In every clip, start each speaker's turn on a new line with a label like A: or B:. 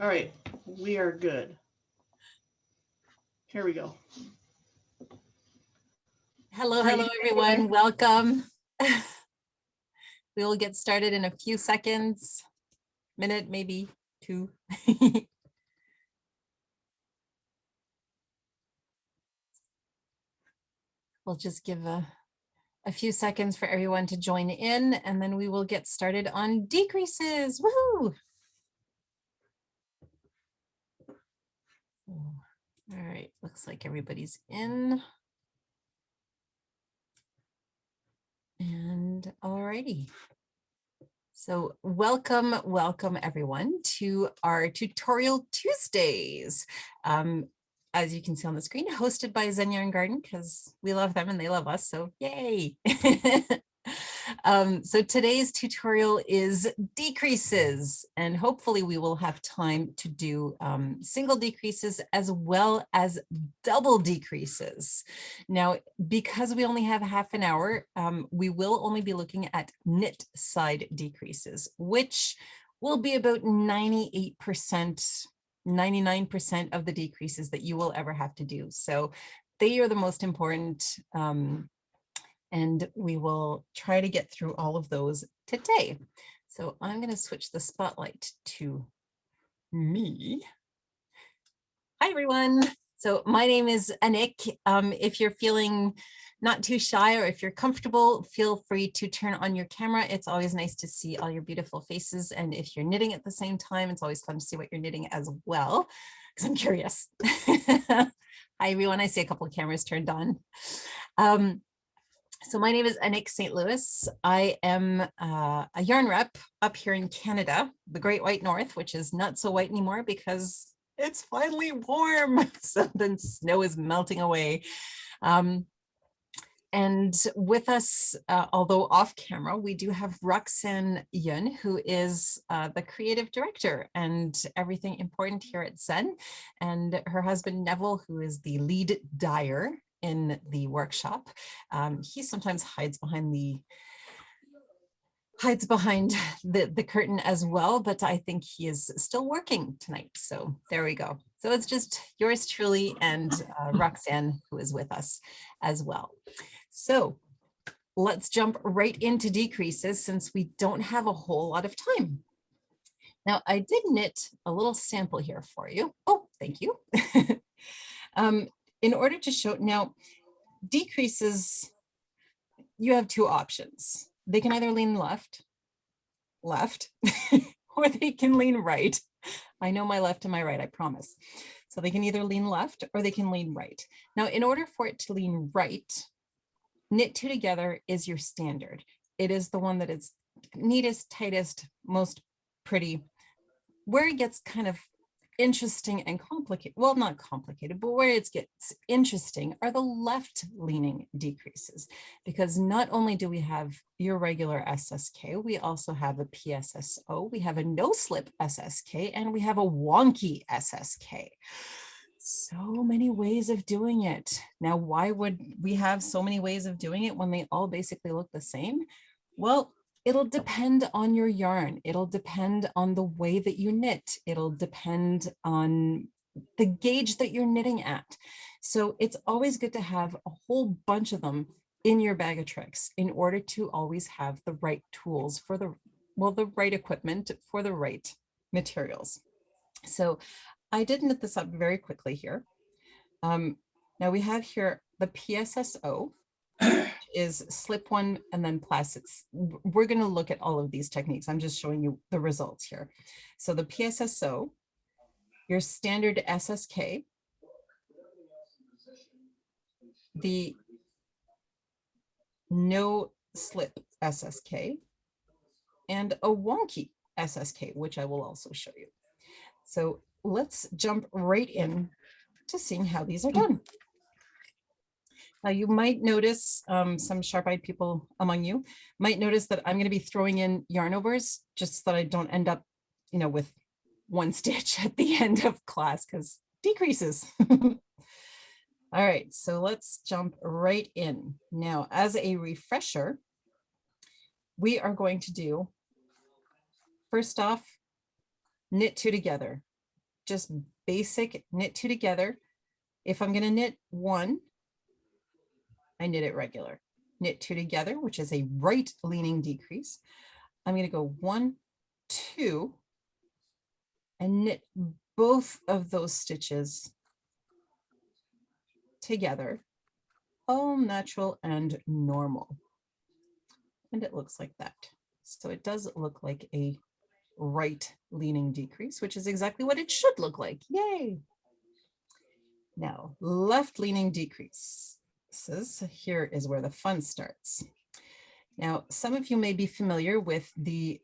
A: All right, we are good. Here we go.
B: Hello,
A: How you
B: hello,
A: doing
B: everyone.
A: today?
B: Welcome. We will get started in a few seconds, minute, maybe two. We'll just give a few seconds for everyone to join in, and then we will get started on decreases. Woohoo! All right, looks like everybody's in. And all righty. So welcome everyone to our Tutorial Tuesdays. As you can see on the screen, hosted by Xenia and Garden, because we love them and they love us, so yay. So today's tutorial is decreases, and hopefully we will have time to do single decreases as well as double decreases. Now, because we only have half an hour, we will only be looking at knit side decreases, which will be about 98%, 99% of the decreases that you will ever have to do. So they are the most important, and we will try to get through all of those today. So I'm going to switch the spotlight to me. Hi, everyone. So my name is Anik. If you're feeling not too shy or if you're comfortable, feel free to turn on your camera. It's always nice to see all your beautiful faces. And if you're knitting at the same time, it's always fun to see what you're knitting as well, because I'm curious. Hi, everyone. I see a couple of cameras turned on. So my name is Anik St. Louis. I am a yarn rep up here in Canada, the Great White North, which is not so white anymore because it's finally warm. So the snow is melting away. And with us, although off camera, we do have Roxanne Yun, who is the creative director and everything important here at Zen, and her husband Neville, who is the lead dyer in the workshop. He sometimes hides behind the curtain as well, but I think he is still working tonight. So there we go. So it's just yours truly and Roxanne, who is with us as well. So let's jump right into decreases since we don't have a whole lot of time. Now, I did knit a little sample here for you. Oh, thank you. In order to show, now, decreases, you have two options. They can either lean left, or they can lean right. I know my left and my right, I promise. So they can either lean left or they can lean right. Now, in order for it to lean right, knit two together is your standard. It is the one that is neatest, tightest, most pretty. Where it gets kind of interesting and complicated, well, not complicated, but where it gets interesting are the left leaning decreases, because not only do we have your regular SSK, we also have a PSSO, we have a no slip SSK, and we have a wonky SSK. So many ways of doing it. Now, why would we have so many ways of doing it when they all basically look the same? Well, it'll depend on your yarn. It'll depend on the way that you knit. It'll depend on the gauge that you're knitting at. So it's always good to have a whole bunch of them in your bag of tricks in order to always have the right tools for the right equipment for the right materials. So I did knit this up very quickly here. Now we have here the PSSO, is slip one and then placets. We're going to look at all of these techniques. I'm just showing you the results here. So the PSSO, your standard SSK, the no slip SSK, and a wonky SSK, which I will also show you. So let's jump right in to seeing how these are done. Now you might notice, some sharp-eyed people among you might notice that I'm going to be throwing in yarn overs just so that I don't end up, with one stitch at the end of class, because decreases. All right, so let's jump right in. Now, as a refresher, we are going to do, first off, knit two together. just basic knit two together. If I'm going to knit one, I knit it regular. Knit two together, which is a right leaning decrease. I'm going to go 1, 2, and knit both of those stitches together, all natural and normal. And it looks like that. So it does look like a right leaning decrease, which is exactly what it should look like. Yay. Now, left leaning decrease. Here is where the fun starts. Now, some of you may be familiar with the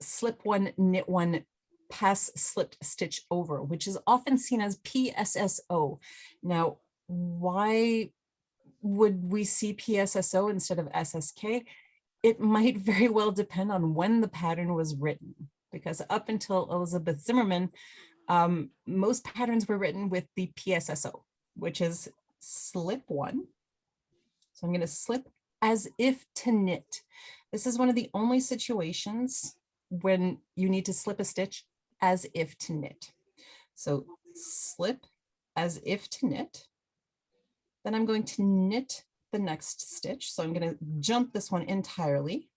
B: slip one, knit one, pass slipped stitch over, which is often seen as PSSO. Now, why would we see PSSO instead of SSK? It might very well depend on when the pattern was written, because up until Elizabeth Zimmerman, most patterns were written with the PSSO, which is slip one. So I'm going to slip as if to knit. This is one of the only situations when you need to slip a stitch as if to knit. So slip as if to knit. Then I'm going to knit the next stitch. So I'm going to jump this one entirely.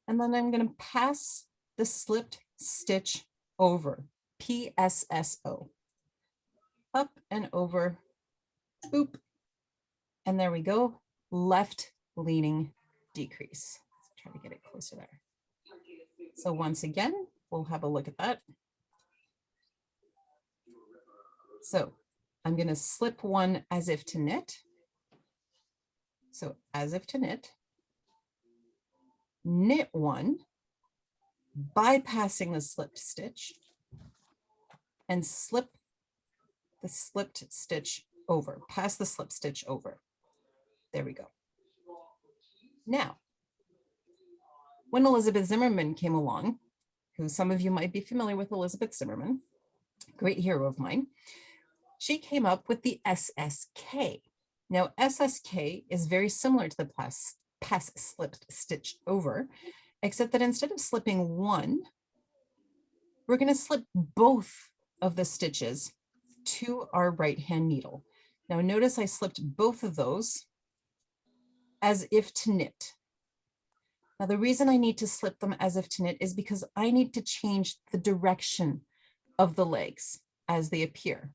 B: And then I'm going to pass the slipped stitch over, PSSO. Up and over, boop. And there we go, left leaning decrease. Let's try to get it closer there. So once again, we'll have a look at that. So I'm going to slip one as if to knit. So as if to knit. Knit one, bypassing the slipped stitch, and slip the slipped stitch over, pass the slip stitch over. There we go. Now, when Elizabeth Zimmerman came along, who some of you might be familiar with Elizabeth Zimmerman, great hero of mine, she came up with the SSK. Now, SSK is very similar to the pass slipped stitch over, except that instead of slipping one, we're going to slip both of the stitches to our right hand needle. Now, notice I slipped both of those as if to knit. Now, the reason I need to slip them as if to knit is because I need to change the direction of the legs as they appear.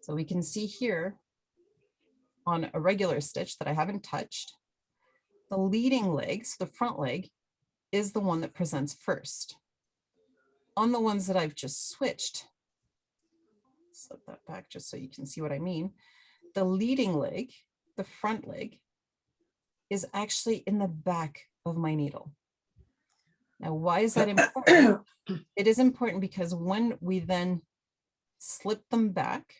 B: So we can see here on a regular stitch that I haven't touched, the leading leg, so the front leg, is the one that presents first. On the ones that I've just switched, slip that back just so you can see what I mean, the leading leg, the front leg, is actually in the back of my needle. Now, why is that important? It is important because when we then slip them back,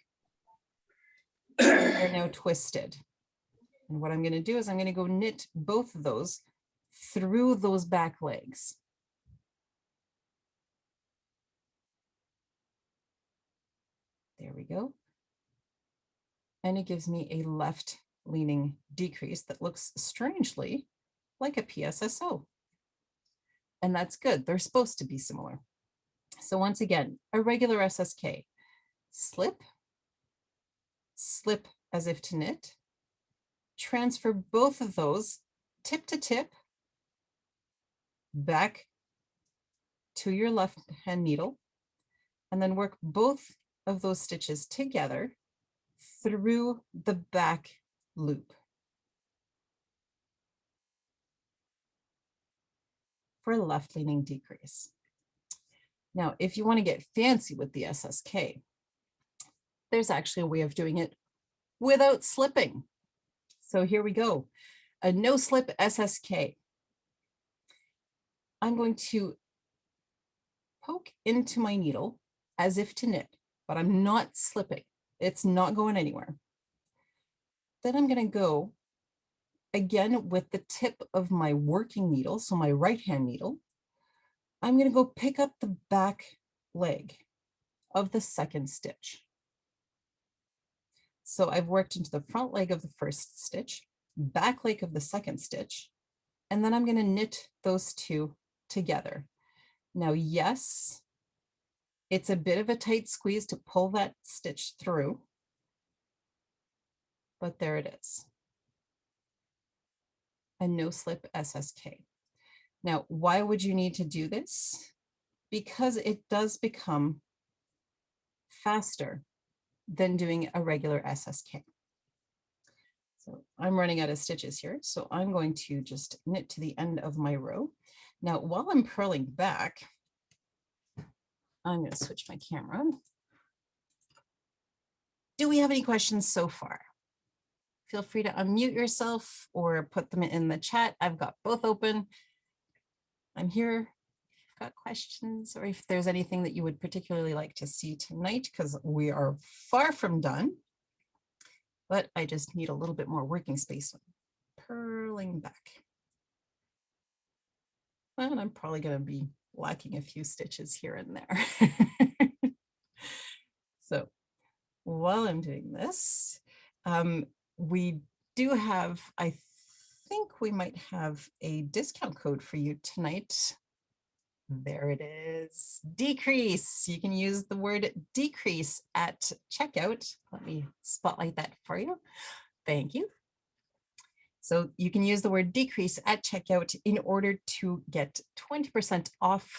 B: they're now twisted. And what I'm going to do is I'm going to go knit both of those through those back legs. There we go. And it gives me a left leaning decrease that looks strangely like a PSSO. And that's good. They're supposed to be similar. So once again, a regular SSK, slip, slip as if to knit, transfer both of those tip to tip back to your left hand needle, and then work both of those stitches together through the back loop for a left leaning decrease. Now, if you want to get fancy with the SSK, there's actually a way of doing it without slipping. So here we go, a no slip SSK. I'm going to poke into my needle as if to knit, but I'm not slipping. It's not going anywhere. Then I'm going to go again with the tip of my working needle, so my right hand needle. I'm going to go pick up the back leg of the second stitch. So I've worked into the front leg of the first stitch, back leg of the second stitch, and then I'm going to knit those two together. Now, yes, it's a bit of a tight squeeze to pull that stitch through, but there it is. A no slip SSK. Now, why would you need to do this? Because it does become faster than doing a regular SSK. So I'm running out of stitches here, so I'm going to just knit to the end of my row. Now, while I'm purling back, I'm going to switch my camera. Do we have any questions so far? Feel free to unmute yourself or put them in the chat. I've got both open. I'm here. Got questions, or if there's anything that you would particularly like to see tonight, because we are far from done, but I just need a little bit more working space. Purling back. And I'm probably going to be lacking a few stitches here and there. So while I'm doing this, we do have, I think we might have a discount code for you tonight. There it is, decrease. You can use the word decrease at checkout. Let me spotlight that for you. Thank you. So you can use the word decrease at checkout in order to get 20% off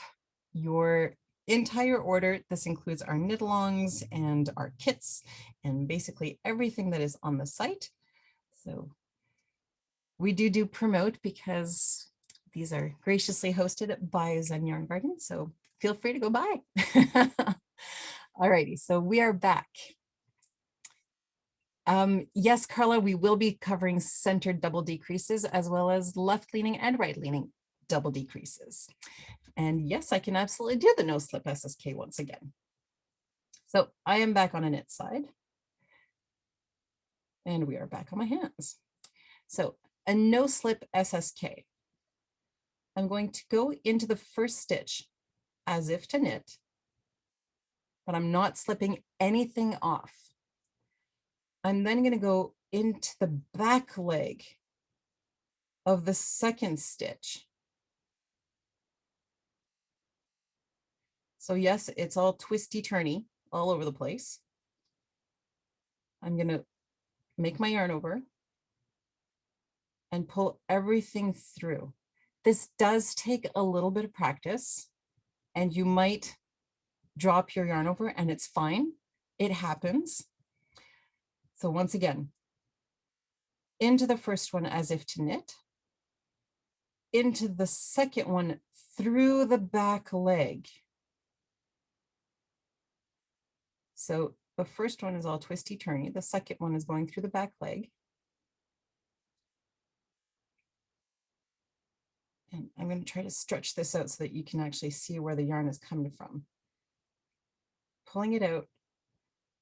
B: your entire order. This includes our knit-alongs and our kits and basically everything that is on the site. So we do promote because these are graciously hosted by Zen Yarn Garden, so feel free to go by. Alrighty, so we are back. Yes, Carla, we will be covering centered double decreases as well as left leaning and right leaning double decreases. And yes, I can absolutely do the no slip SSK once again. So I am back on a knit side. And we are back on my hands. So a no slip SSK. I'm going to go into the first stitch as if to knit, but I'm not slipping anything off. I'm then going to go into the back leg of the second stitch. So yes, it's all twisty-turny all over the place. I'm going to make my yarn over and pull everything through. This does take a little bit of practice, and you might drop your yarn over, and it's fine. It happens. So once again, into the first one as if to knit, into the second one through the back leg. So the first one is all twisty-turny. The second one is going through the back leg. And I'm going to try to stretch this out so that you can actually see where the yarn is coming from. Pulling it out.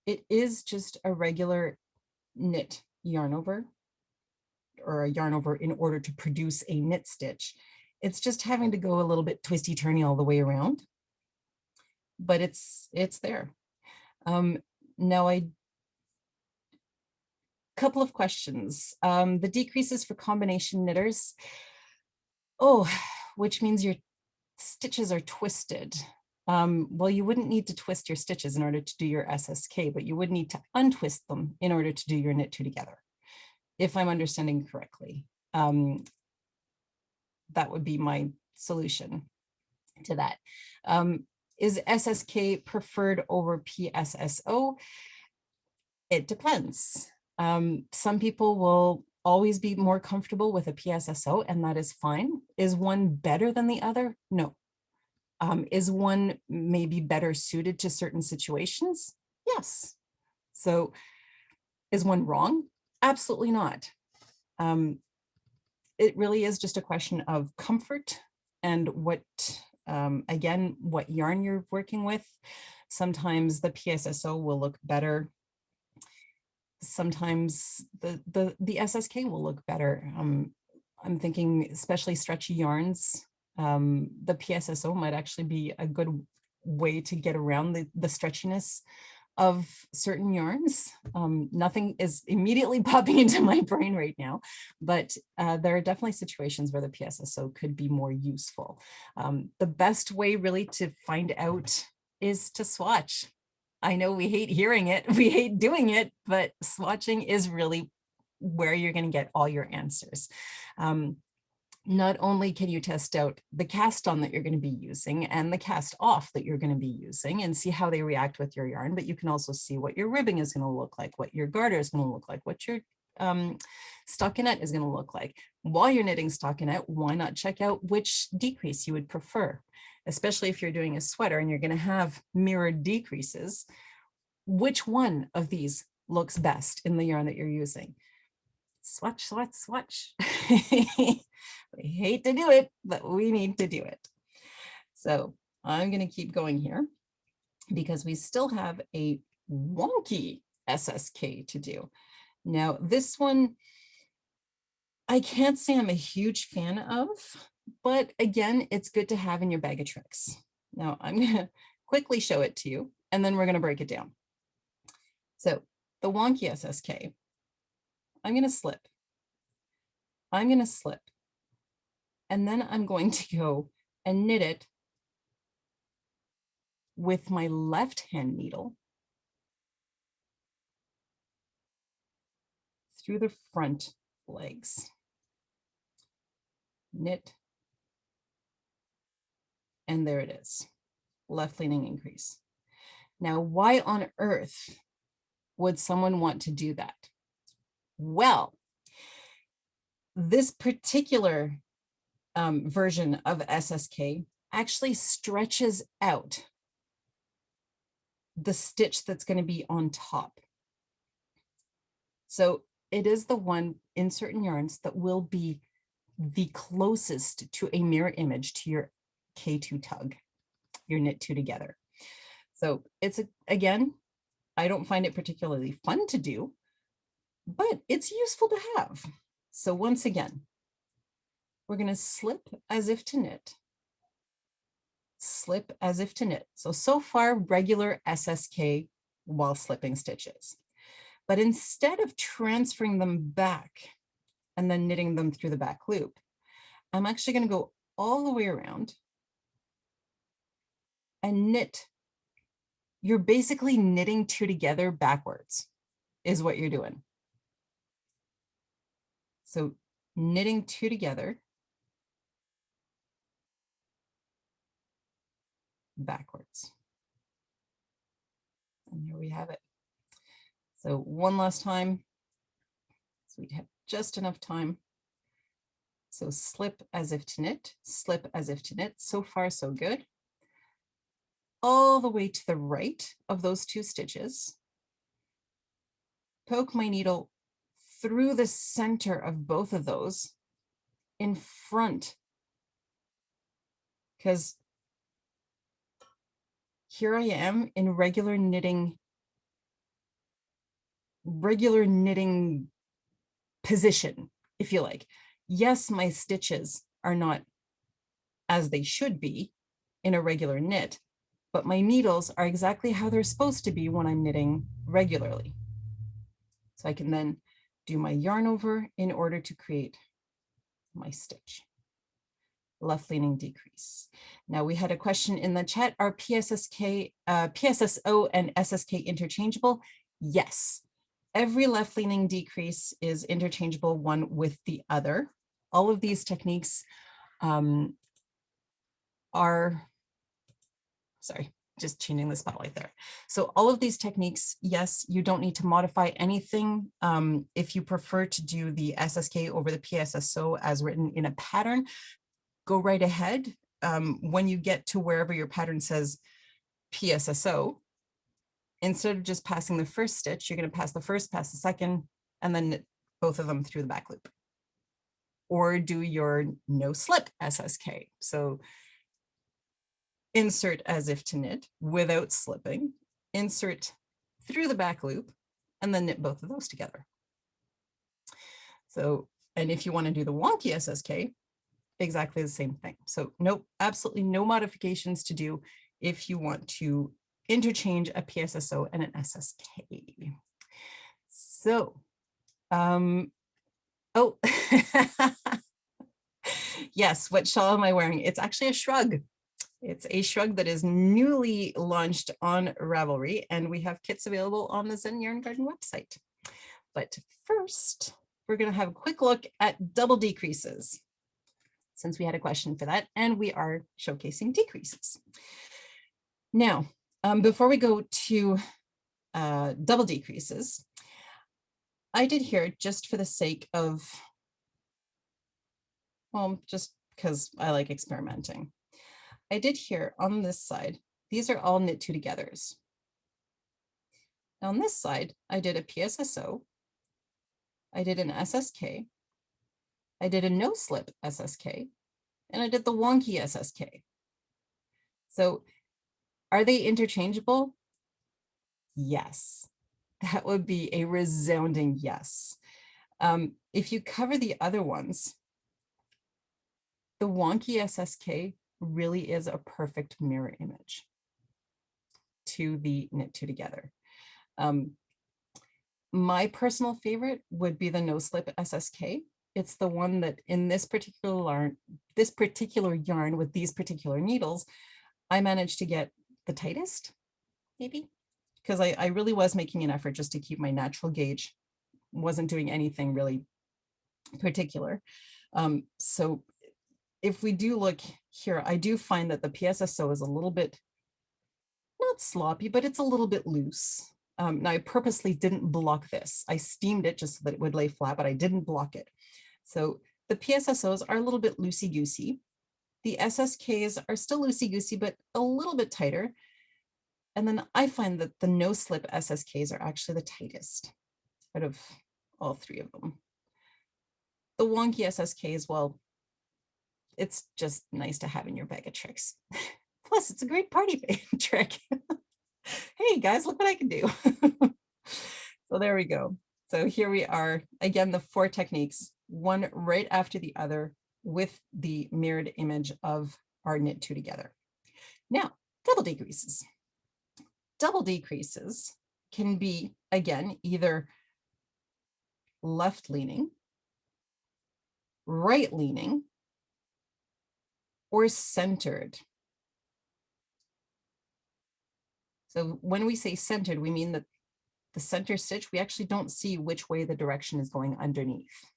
B: It is just a regular knit yarn over, or a yarn over in order to produce a knit stitch. It's just having to go a little bit twisty-turny all the way around, but it's there. Now couple of questions. The decreases for combination knitters. Oh, which means your stitches are twisted. Well, you wouldn't need to twist your stitches in order to do your SSK, but you would need to untwist them in order to do your knit two together, if I'm understanding correctly. That would be my solution to that. Is SSK preferred over PSSO? It depends. Some people will always be more comfortable with a PSSO, and that is fine. Is one better than the other? No. Is one maybe better suited to certain situations? Yes. So is one wrong? Absolutely not. It really is just a question of comfort and what, again, what yarn you're working with. Sometimes the PSSO will look better. Sometimes the SSK will look better. I'm thinking especially stretchy yarns. The PSSO might actually be a good way to get around the stretchiness of certain yarns. Nothing is immediately popping into my brain right now, but there are definitely situations where the PSSO could be more useful. The best way really to find out is to swatch. I know we hate hearing it, we hate doing it, but swatching is really where you're going to get all your answers. Not only can you test out the cast on that you're going to be using and the cast off that you're going to be using and see how they react with your yarn, but you can also see what your ribbing is going to look like, what your garter is going to look like, what your stockinette is going to look like. While you're knitting stockinette, why not check out which decrease you would prefer, especially if you're doing a sweater and you're going to have mirrored decreases. Which one of these looks best in the yarn that you're using? Swatch, swatch, swatch. We hate to do it, but we need to do it. So I'm going to keep going here because we still have a wonky SSK to do. Now, this one, I can't say I'm a huge fan of, but again, it's good to have in your bag of tricks. Now, I'm going to quickly show it to you, and then we're going to break it down. So the wonky SSK, I'm going to slip. I'm going to slip. And then I'm going to go and knit it with my left hand needle through the front legs. Knit. And there it is. Left leaning increase. Now, why on earth would someone want to do that? Well, this particular version of SSK actually stretches out the stitch that's going to be on top. So it is the one in certain yarns that will be the closest to a mirror image to your K2 tug, your knit two together. So it's, again, I don't find it particularly fun to do, but it's useful to have. So once again, we're going to slip as if to knit, slip as if to knit. So far, regular SSK while slipping stitches. But instead of transferring them back and then knitting them through the back loop, I'm actually going to go all the way around and knit. You're basically knitting two together backwards is what you're doing. So knitting two together backwards. And here we have it. So one last time, so we have just enough time. So slip as if to knit, slip as if to knit. So far, so good. All the way to the right of those two stitches. Poke my needle through the center of both of those in front. Because here I am in regular knitting position, if you like. Yes, my stitches are not as they should be in a regular knit, but my needles are exactly how they're supposed to be when I'm knitting regularly. So I can then do my yarn over in order to create my stitch. Left leaning decrease. Now we had a question in the chat, are PSSO and SSK interchangeable? Yes. Every left leaning decrease is interchangeable one with the other. All of these techniques are, sorry, just changing the spotlight there. So all of these techniques, yes, you don't need to modify anything. If you prefer to do the SSK over the PSSO as written in a pattern, go right ahead. When you get to wherever your pattern says PSSO, instead of just passing the first stitch, you're going to pass the first, pass the second, and then knit both of them through the back loop. Or do your no slip SSK. So insert as if to knit without slipping, insert through the back loop, and then knit both of those together. So, and if you want to do the wonky SSK, exactly the same thing. So nope, absolutely no modifications to do if you want to interchange a PSSO and an SSK. So, oh, yes, what shawl am I wearing? It's actually a shrug. It's a shrug that is newly launched on Ravelry, and we have kits available on the Zen Yarn Garden website. But first, we're going to have a quick look at double decreases, since we had a question for that, and we are showcasing decreases. Now, before we go to double decreases, I did here, just for the sake of, well, just because I like experimenting, I did here on this side, these are all knit two togethers. On this side, I did a PSSO, I did an SSK, I did a no slip SSK, and I did the wonky SSK. So are they interchangeable? Yes, that would be a resounding yes. If you cover the other ones, the wonky SSK really is a perfect mirror image to the knit two together. My personal favorite would be the no slip SSK. It's the one that in this particular yarn with these particular needles, I managed to get the tightest, maybe, because I really was making an effort just to keep my natural gauge, wasn't doing anything really particular. So if we do look here, I do find that the PSSO is a little bit, not sloppy, but it's a little bit loose. Now I purposely didn't block this. I steamed it just so that it would lay flat, but I didn't block it. So the PSSOs are a little bit loosey-goosey. The SSKs are still loosey-goosey, but a little bit tighter. And then I find that the no slip SSKs are actually the tightest out of all three of them. The wonky SSKs, well, it's just nice to have in your bag of tricks. Plus, it's a great party trick. Hey guys, look what I can do. So there we go. So here we are, again, the 4 techniques, one right after the other with the mirrored image of our knit two together. Now, double decreases. Double decreases can be, again, either left leaning, right leaning, or centered. So when we say centered, we mean that the center stitch, we actually don't see which way the direction is going underneath.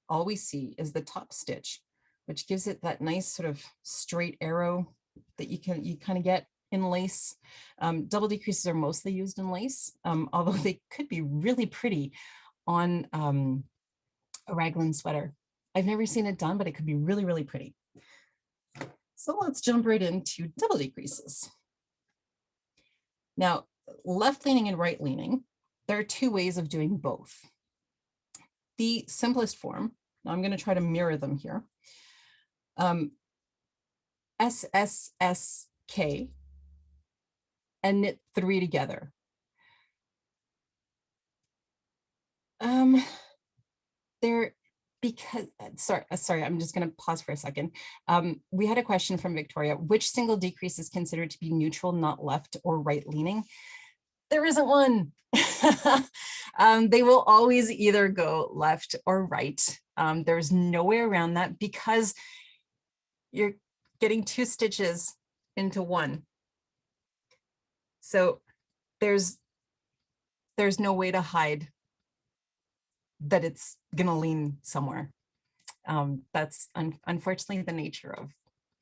B: All we see is the top stitch, which gives it that nice sort of straight arrow that you kind of get in lace. Double decreases are mostly used in lace, although they could be really pretty on a raglan sweater. I've never seen it done, but it could be really, really pretty. So let's jump right into double decreases. Now, left leaning and right leaning, there are 2 ways of doing both. The simplest form, now I'm going to try to mirror them here. SSSK and knit 3 together. Because, sorry, I'm just going to pause for a second. We had a question from Victoria, which single decrease is considered to be neutral, not left or right leaning? There isn't one. They will always either go left or right. There's no way around that because you're getting 2 stitches into one. So there's no way to hide that it's gonna lean somewhere. That's unfortunately the nature of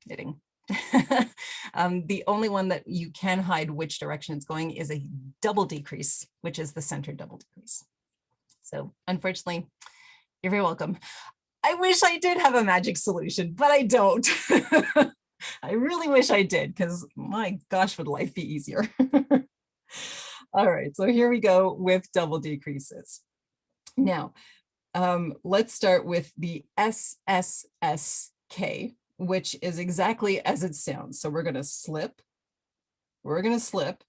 B: knitting. The only one that you can hide which direction it's going is a double decrease, which is the center double decrease. So unfortunately, you're very welcome. I wish I did have a magic solution, but I don't. I really wish I did, because my gosh, would life be easier. All right, so here we go with double decreases. Now, let's start with the SSSK, which is exactly as it sounds. So we're going to slip, we're going to slip,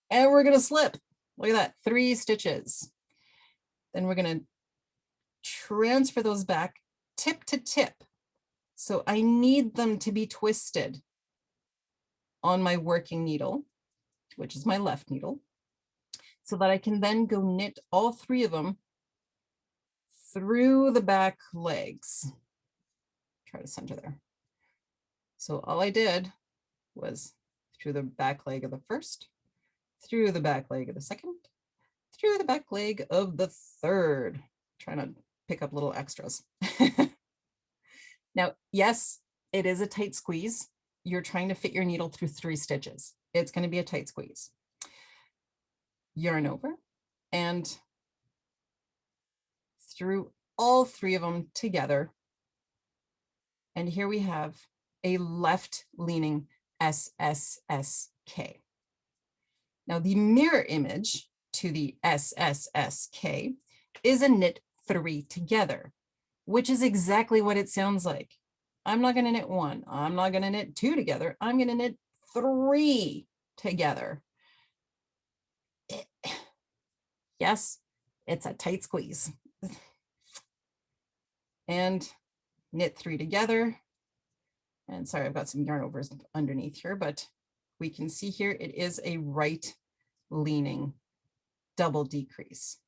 B: and we're going to slip. Look at that, 3 stitches. Then we're going to transfer those back tip to tip. So I need them to be twisted on my working needle. which is my left needle, so that I can then go knit all 3 of them through the back legs. Try to center there. So all I did was through the back leg of the first, through the back leg of the second, through the back leg of the third. Trying to pick up little extras. Now, yes, it is a tight squeeze. You're trying to fit your needle through 3 stitches. It's going to be a tight squeeze. Yarn over and through all 3 of them together. And here we have a left leaning SSSK. Now the mirror image to the SSSK is a knit 3 together, which is exactly what it sounds like. I'm not going to knit 1. I'm not going to knit 2 together. I'm going to knit 3 together. Yes, it's a tight squeeze. And knit 3 together. And sorry, I've got some yarn overs underneath here, but we can see here it is a right leaning double decrease.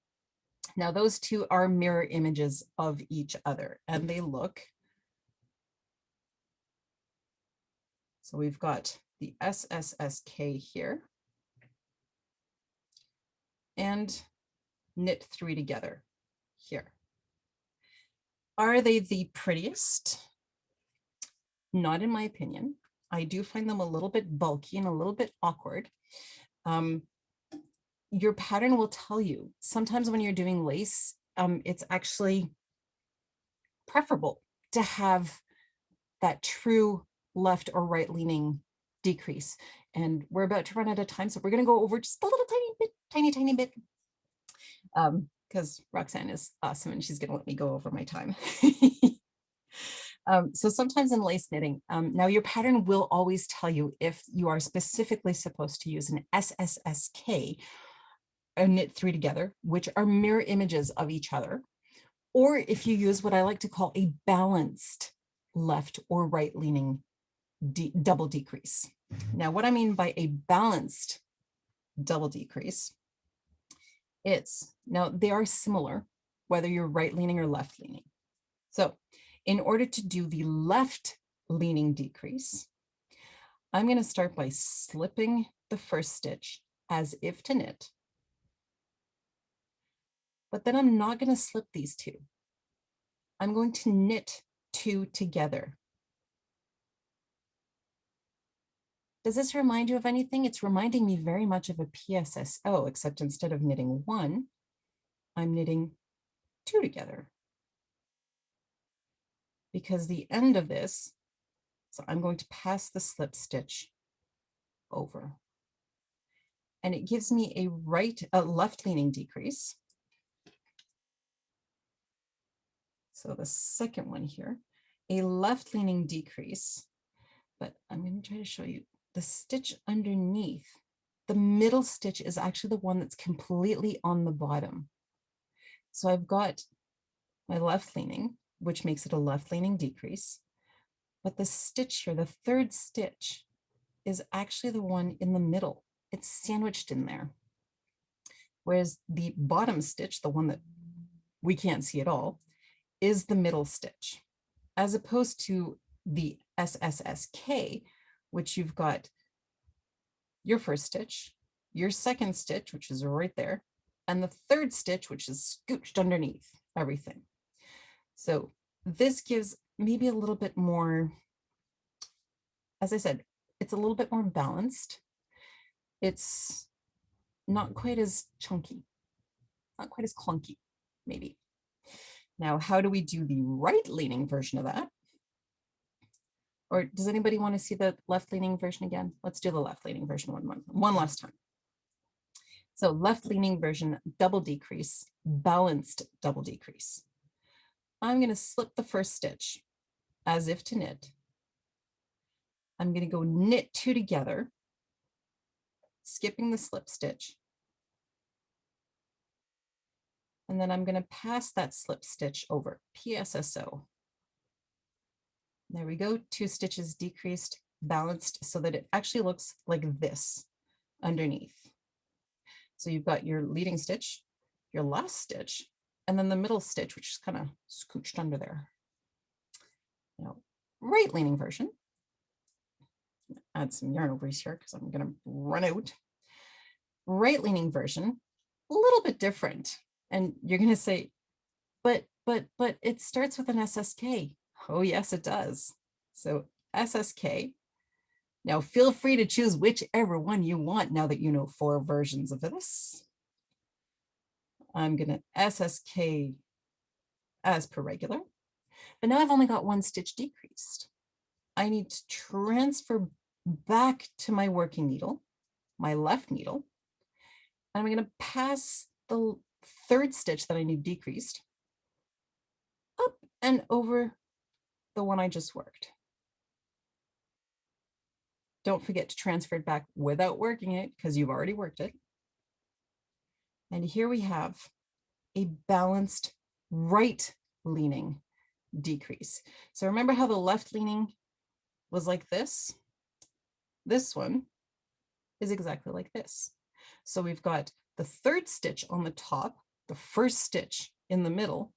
B: Now those 2 are mirror images of each other, and they look. So we've got the SSSK here and knit 3 together here. Are they the prettiest? Not in my opinion. I do find them a little bit bulky and a little bit awkward. Your pattern will tell you. Sometimes when you're doing lace, it's actually preferable to have that true left or right leaning decrease. And we're about to run out of time, so we're going to go over just a little tiny bit, because Roxanne is awesome and she's going to let me go over my time. So sometimes in lace knitting, now your pattern will always tell you if you are specifically supposed to use an SSSK, a knit 3 together, which are mirror images of each other, or if you use what I like to call a balanced left or right leaning double decrease. Now, what I mean by a balanced double decrease, now they are similar, whether you're right leaning or left leaning. So in order to do the left leaning decrease, I'm going to start by slipping the first stitch as if to knit, but then I'm not going to slip these 2. I'm going to knit 2 together. Does this remind you of anything? It's reminding me very much of a Psso, except instead of knitting 1, I'm knitting 2 together. Because the end of this, so I'm going to pass the slip stitch over. And it gives me a left leaning decrease. So the second one here, a left leaning decrease, but I'm going to try to show you the stitch underneath. The middle stitch is actually the one that's completely on the bottom. So I've got my left leaning, which makes it a left leaning decrease. But the stitch here, the third stitch, is actually the one in the middle. It's sandwiched in there. Whereas the bottom stitch, the one that we can't see at all, is the middle stitch, as opposed to the SSSK, which you've got your first stitch, your second stitch, which is right there, and the third stitch, which is scooched underneath everything. So this gives maybe a little bit more, as I said, it's a little bit more balanced. It's not quite as chunky, not quite as clunky, maybe. Now, how do we do the right leaning version of that? Or does anybody want to see the left leaning version again? Let's do the left leaning version one last time. So left leaning version, double decrease, balanced double decrease. I'm going to slip the first stitch as if to knit. I'm going to go knit 2 together, skipping the slip stitch. And then I'm going to pass that slip stitch over, Psso. There we go, 2 stitches decreased, balanced, so that it actually looks like this. underneath. So you've got your leading stitch, your last stitch, and then the middle stitch, which is kind of scooched under there. Now, right leaning version. Add some yarn overs here because I'm going to run out. Right leaning version, a little bit different. And you're going to say, but it starts with an SSK. Oh, yes, it does. So SSK. Now feel free to choose whichever one you want now that you know 4 versions of this. I'm going to SSK as per regular. But now I've only got 1 stitch decreased. I need to transfer back to my working needle, my left needle. And I'm going to pass the 3rd stitch that I need decreased up and over the one I just worked. Don't forget to transfer it back without working it because you've already worked it. And here we have a balanced right leaning decrease. So remember how the left leaning was like this? This one is exactly like this. So we've got the 3rd stitch on the top, the 1st stitch in the middle,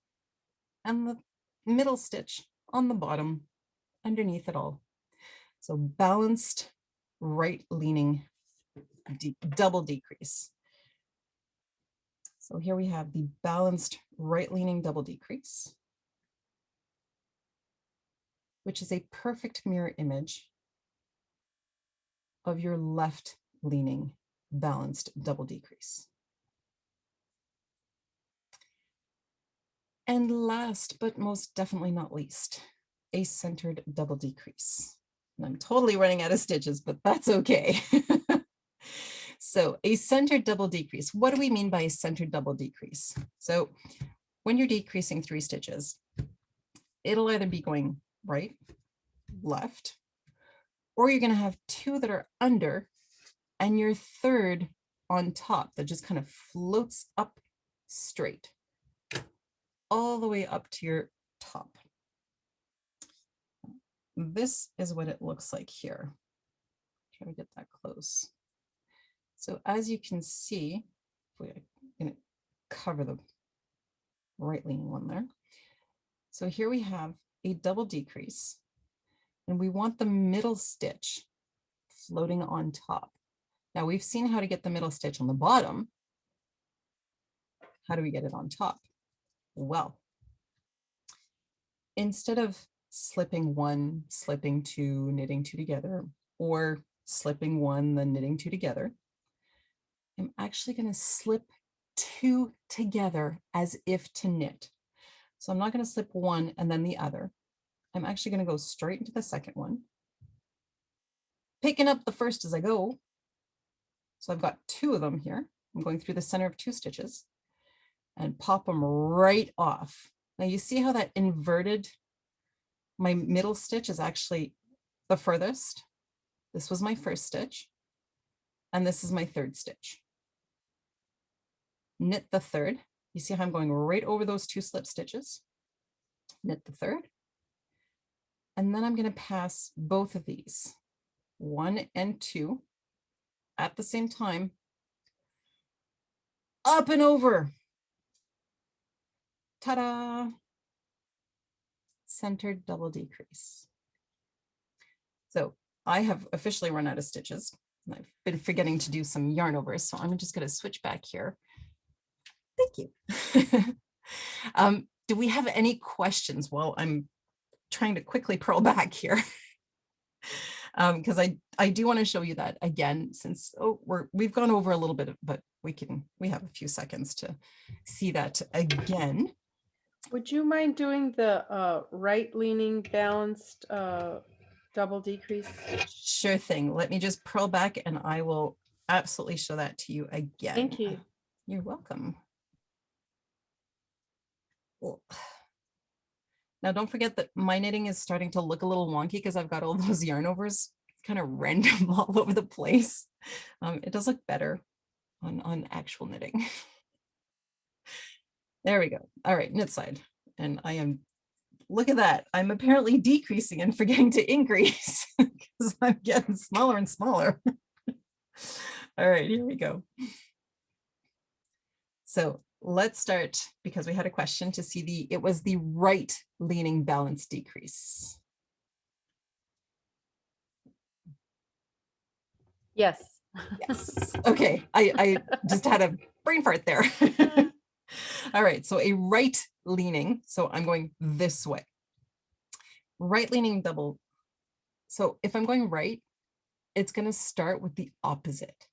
B: and the middle stitch on the bottom underneath it all. So balanced right leaning double decrease. So here we have the balanced right leaning double decrease, which is a perfect mirror image of your left leaning balanced double decrease. And last, but most definitely not least, a centered double decrease. And I'm totally running out of stitches, but that's okay. So a centered double decrease. What do we mean by a centered double decrease? So when you're decreasing 3 stitches, it'll either be going right, left, or you're going to have 2 that are under and your 3rd on top that just kind of floats up straight all the way up to your top. This is what it looks like here. Try to get that close. So as you can see, we're going to cover the right leaning one there. So here we have a double decrease, and we want the middle stitch floating on top. Now we've seen how to get the middle stitch on the bottom. How do we get it on top? Well, instead of slipping 1, slipping 2, knitting 2 together, or slipping 1, then knitting 2 together, I'm actually going to slip 2 together as if to knit. So I'm not going to slip 1 and then the other. I'm actually going to go straight into the 2nd one, picking up the 1st as I go. So I've got 2 of them here. I'm going through the center of 2 stitches and pop them right off. Now you see how that inverted, my middle stitch is actually the furthest. This was my 1st stitch, and this is my 3rd stitch. Knit the 3rd. You see how I'm going right over those 2 slip stitches. Knit the 3rd. And then I'm going to pass both of these, 1 and 2, at the same time, up and over. Ta-da! Centered double decrease. So I have officially run out of stitches. I've been forgetting to do some yarn overs, so I'm just going to switch back here. Thank you. Do we have any questions while I'm trying to quickly purl back here? Because I do want to show you that again, since we've gone over a little bit, but we have a few seconds to see that again.
A: Would you mind doing the right leaning balanced double decrease?
B: Sure thing. Let me just purl back and I will absolutely show that to you again.
A: Thank you.
B: You're welcome. Cool. Now don't forget that my knitting is starting to look a little wonky because I've got all those yarn overs kind of random all over the place. It does look better on actual knitting. There we go. All right, knit side. And I am, look at that. I'm apparently decreasing and forgetting to increase because I'm getting smaller and smaller. All right, here we go. So let's start, because we had a question to see it was the right leaning balance decrease.
A: Yes.
B: Yes. Okay. I just had a brain fart there. All right. So a right leaning. So I'm going this way. Right leaning double. So if I'm going right, it's going to start with the opposite.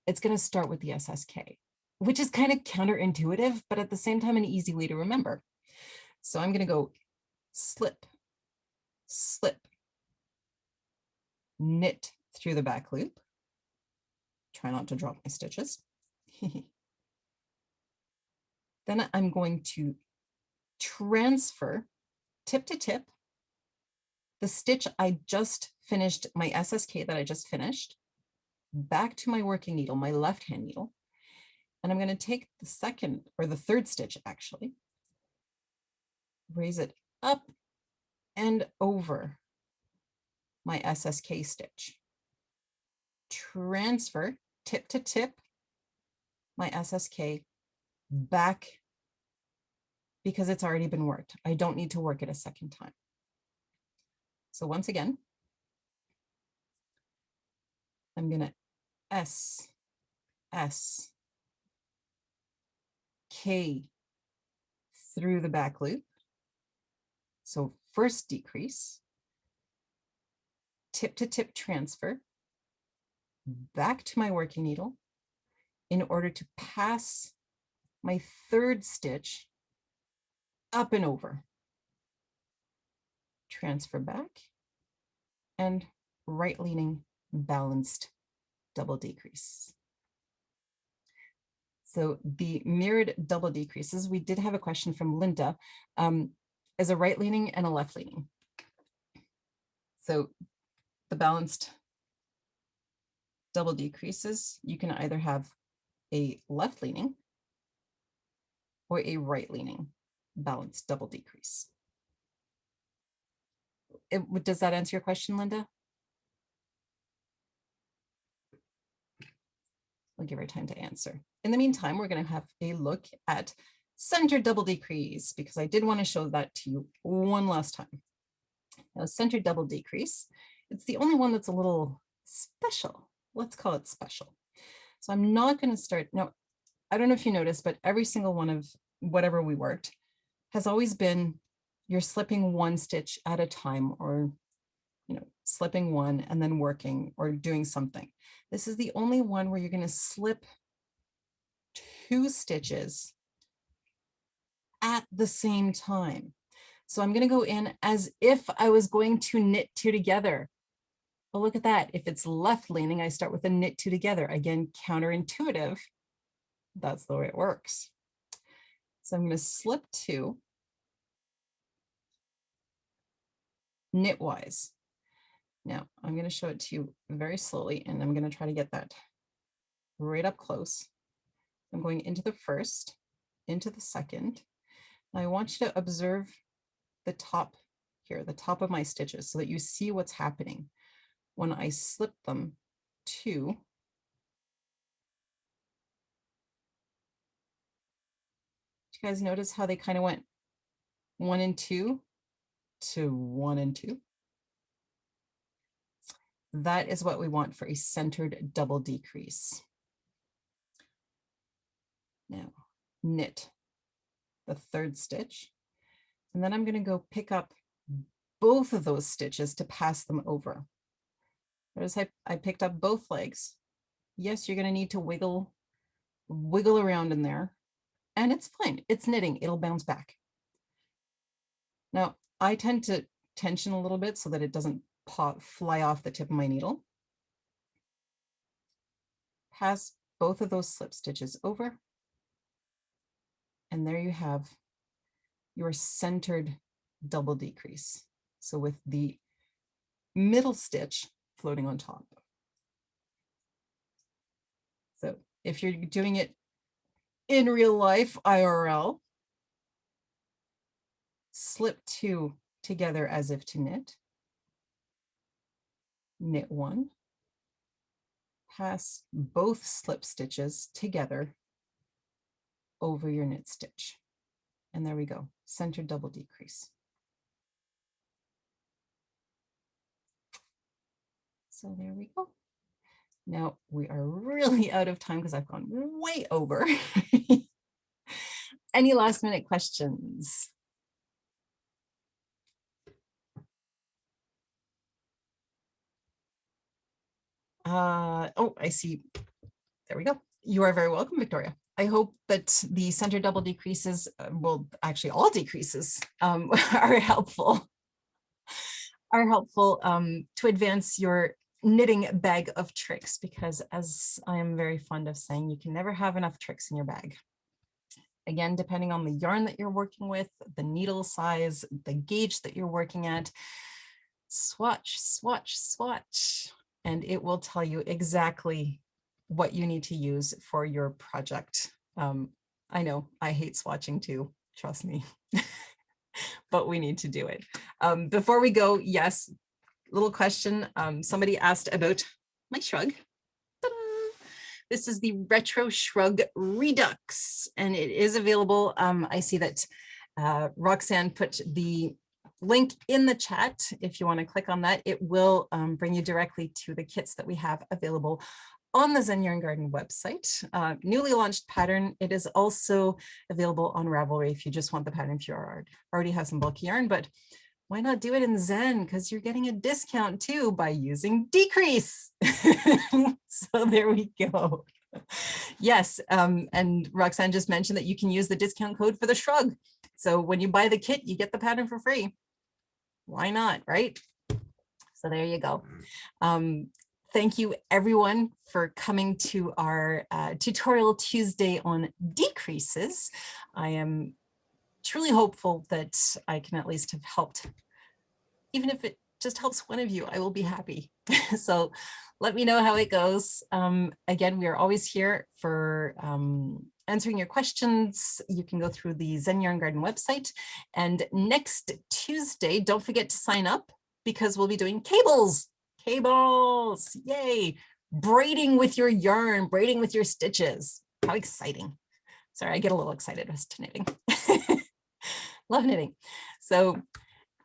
B: It's going to start with the SSK, which is kind of counterintuitive, but at the same time, an easy way to remember. So I'm going to go slip, slip, knit through the back loop. Try not to drop my stitches. Then I'm going to transfer tip to tip the stitch I just finished, my SSK that I just finished, back to my working needle, my left hand needle. And I'm going to take the second or the third stitch actually, raise it up and over my SSK stitch, transfer tip to tip my SSK back, because it's already been worked. I don't need to work it a second time. So once again, I'm going to S, S, K through the back loop. So first decrease, tip to tip transfer, back to my working needle in order to pass my third stitch up and over. Transfer back and right leaning balanced double decrease. So the mirrored double decreases, we did have a question from Linda, as a right leaning and a left leaning. So the balanced double decreases, you can either have a left leaning or a right leaning balanced double decrease. Does that answer your question, Linda? I'll give her time to answer. In the meantime, we're going to have a look at centered double decrease, because I did want to show that to you one last time. Now, centered double decrease, it's the only one that's a little special. Let's call it special. So I'm not going to start. Now, I don't know if you noticed, but every single one of whatever we worked has always been you're slipping one stitch at a time, or slipping one and then working or doing something. This is the only one where you're going to slip two stitches at the same time. So I'm going to go in as if I was going to knit two together. But look at that. If it's left leaning, I start with a knit two together. Again, counterintuitive. That's the way it works. So I'm going to slip two knitwise. Now I'm going to show it to you very slowly, and I'm going to try to get that right up close. I'm going into the first, into the second. I want you to observe the top here, the top of my stitches, so that you see what's happening when I slip them two. Do you guys notice how they kind of went 1 and 2 to 1 and 2? That is what we want for a centered double decrease. Now, knit the third stitch, and then I'm going to go pick up both of those stitches to pass them over. Notice I picked up both legs. Yes, you're going to need to wiggle around in there, and it's fine. It's knitting. It'll bounce back. Now, I tend to tension a little bit so that it doesn't fly off the tip of my needle. Pass both of those slip stitches over, and there you have your centered double decrease. So with the middle stitch floating on top. So if you're doing it in real life, IRL, slip two together as if to knit, knit one, pass both slip stitches together over your knit stitch. And there we go, center double decrease. So there we go. Now we are really out of time because I've gone way over. Any last minute questions? Oh, I see. There we go. You are very welcome, Victoria. I hope that the center double decreases, well, actually all decreases are helpful to advance your knitting bag of tricks, because as I am very fond of saying, you can never have enough tricks in your bag. Again, depending on the yarn that you're working with, the needle size, the gauge that you're working at, swatch, swatch, swatch, and it will tell you exactly what you need to use for your project. I know I hate swatching too, trust me, but we need to do it. Before we go, yes, little question. Somebody asked about my shrug. This is the Retro Shrug Redux, and it is available. I see that Roxanne put the link in the chat. If you want to click on that, it will bring you directly to the kits that we have available on the Zen Yarn Garden website. Newly launched pattern. It is also available on Ravelry if you just want the pattern, if you already have some bulky yarn, but why not do it in Zen? Because you're getting a discount too by using decrease. So there we go. Yes, and Roxanne just mentioned that you can use the discount code for the shrug. So when you buy the kit, you get the pattern for free. Why not, right? So there you go. Thank you everyone for coming to our Tutorial Tuesday on decreases. I am truly hopeful that I can at least have helped. Even if it just helps one of you, I will be happy. So let me know how it goes. Again, we are always here for answering your questions. You can go through the Zen Yarn Garden website. And next Tuesday, don't forget to sign up because we'll be doing cables. Cables, yay. Braiding with your yarn, braiding with your stitches. How exciting. Sorry, I get a little excited as to knitting. Love knitting. So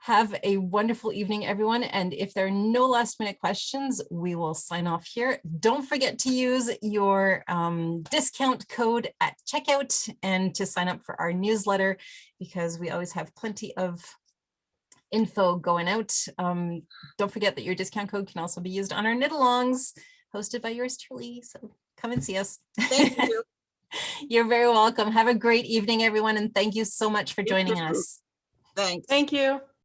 B: have a wonderful evening, everyone. And if there are no last minute questions, we will sign off here. Don't forget to use your discount code at checkout and to sign up for our newsletter, because we always have plenty of info going out. Don't forget that your discount code can also be used on our knit-alongs hosted by yours truly. So come and see us.
C: Thank you.
B: You're very welcome. Have a great evening, everyone. And thank you so much for joining us.
C: Thanks.
A: Thank you.